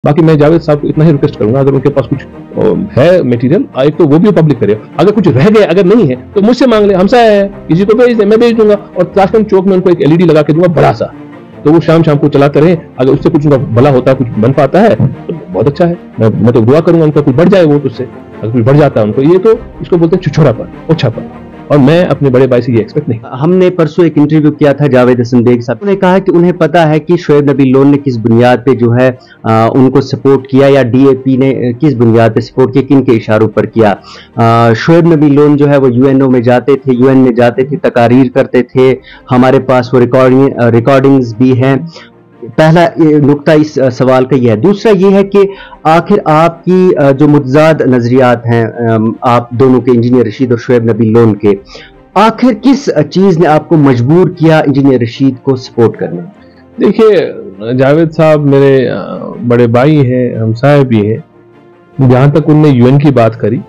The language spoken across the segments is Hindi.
बाकी मैं जावेद साहब को इतना ही रिक्वेस्ट करूंगा, अगर उनके पास कुछ है मटेरियल, एक तो वो भी पब्लिक करे, अगर कुछ रह गए, अगर नहीं है तो मुझसे मांग ले, हमसा है, किसी को भेज दे, मैं भेज दूंगा और ताशकंद चौक में उनको एक एलईडी लगा के दूंगा बड़ा सा, तो वो शाम शाम को चलाते रहे। अगर उससे कुछ उनका भला होता है, कुछ बन पाता है तो बहुत अच्छा है। मैं तो दुआ करूंगा उनका कुछ बढ़ जाए वोट उससे, अगर कुछ बढ़ जाता है उनको। ये तो इसको बोलते हैं छुछोरापन, ओछापन, और मैं अपने बड़े भाई से ये एक्सपेक्ट नहीं। हमने परसों एक इंटरव्यू किया था जावेद हसन बेग साहब, उन्होंने कहा कि उन्हें पता है कि शोएब नबी लोन ने किस बुनियाद पे जो है उनको सपोर्ट किया, या डीएपी ने किस बुनियाद पे सपोर्ट किया, किन के इशारों पर किया। शोएब नबी लोन जो है वो यूएनओ में जाते थे, यूएन में जाते थे, तकारीर करते थे, हमारे पास वो रिकॉर्डिंग्स भी हैं। पहला नुक्ता इस सवाल का यह है। दूसरा ये है कि आखिर आपकी जो मुतजाद नजरियात हैं आप दोनों के, इंजीनियर रशीद और शोएब नबी लोन के, आखिर किस चीज ने आपको मजबूर किया इंजीनियर रशीद को सपोर्ट करने? देखिए, जावेद साहब मेरे बड़े भाई हैं, हमसाए भी हैं। जहां तक उनने यूएन की बात करी,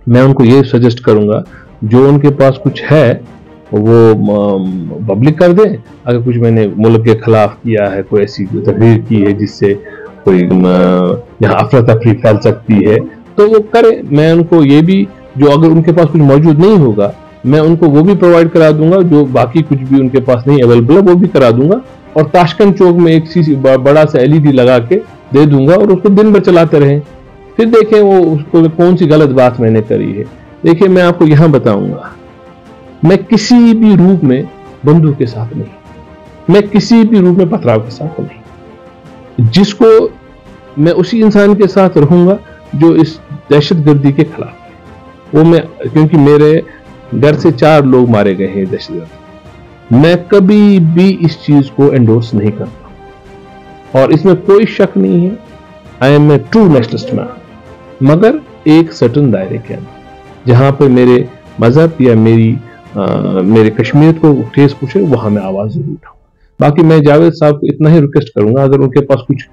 मैं उनको ये सजेस्ट करूंगा जो उनके पास कुछ है वो पब्लिक कर दें। अगर कुछ मैंने मुल्क के खिलाफ किया है, कोई ऐसी तकरीर की है जिससे कोई यहाँ अफरा तफरी फैल सकती है, तो वो करें। मैं उनको ये भी, जो अगर उनके पास कुछ मौजूद नहीं होगा, मैं उनको वो भी प्रोवाइड करा दूंगा, जो बाकी कुछ भी उनके पास नहीं अवेलेबल है वो भी करा दूंगा, और ताशकंद चौक में एक चीज बड़ा सा एलईडी लगा के दे दूंगा और उसको दिन भर चलाते रहें। फिर देखें वो उसको कौन सी गलत बात मैंने करी है। देखिए, मैं आपको यहां बताऊंगा, मैं किसी भी रूप में बंदूक के साथ नहीं, मैं किसी भी रूप में पथराव के साथ नहीं। जिसको मैं उसी इंसान के साथ रहूंगा जो इस दहशतगर्दी के खिलाफ है। वो मैं, क्योंकि मेरे घर से 4 लोग मारे गए हैं दहशतगर्द, मैं कभी भी इस चीज को एंडोर्स नहीं करता और इसमें कोई शक नहीं है। I am a true nationalist man, मगर एक सर्टन दायरे के अंदर, जहां पर मेरे मजहब या मेरे कश्मीर को ठेस पूछे, वहां मैं आवाज जरूर उठाऊं। बाकी मैं जावेद साहब को इतना ही रिक्वेस्ट करूंगा, अगर उनके पास कुछ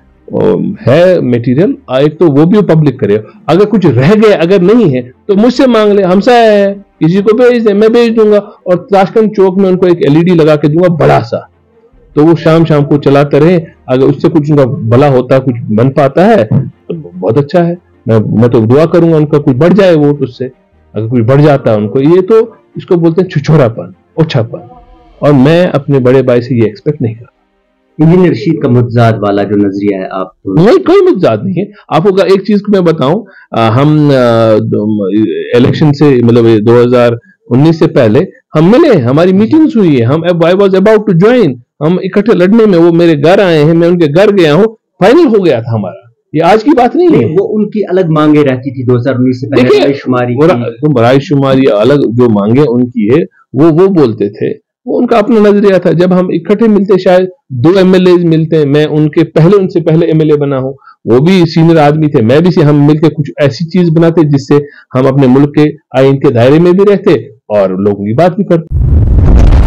है मटेरियल, एक तो वो भी पब्लिक करे, अगर कुछ रह गए, अगर नहीं है तो मुझसे मांग ले, हमसा है, किसी को भेज दे, मैं भेज दूंगा और ताशकंद चौक में उनको एक एलईडी लगा के दूंगा बड़ा सा, तो वो शाम शाम को चलाते रहे। अगर उससे कुछ उनका भला होता है, कुछ बन पाता है तो बहुत अच्छा है। मैं तो दुआ करूंगा उनका कुछ बढ़ जाए वोट उससे, अगर कुछ बढ़ जाता है उनको। ये तो इसको बोलते हैं छुछोरापन, ओछापन, और मैं अपने बड़े भाई से ये एक्सपेक्ट नहीं करता। इंजीनियर रशीद का मुतजाद वाला जो नजरिया है, आप नहीं, कोई मुतजाद नहीं है। आपको एक चीज को मैं बताऊं, हम इलेक्शन से, मतलब 2019 से पहले हम मिले, हमारी मीटिंग्स हुई है, हम I was about to join, हम इकट्ठे लड़ने में, वो मेरे घर आए हैं, मैं उनके घर गया हूं, फाइनल हो गया था हमारा। ये आज की बात नहीं है। वो उनकी अलग मांगे रहती थी 2019 से पहले, रायशुमारी अलग जो मांगे उनकी है, वो बोलते थे, वो उनका अपना नजरिया था। जब हम इकट्ठे मिलते, शायद 2 एमएलए मिलते, मैं उनसे पहले एमएलए बना हूं, वो भी सीनियर आदमी थे, मैं भी, हम मिलकर कुछ ऐसी चीज बनाते जिससे हम अपने मुल्क के आईन के दायरे में भी रहते और लोगों की बात भी करते।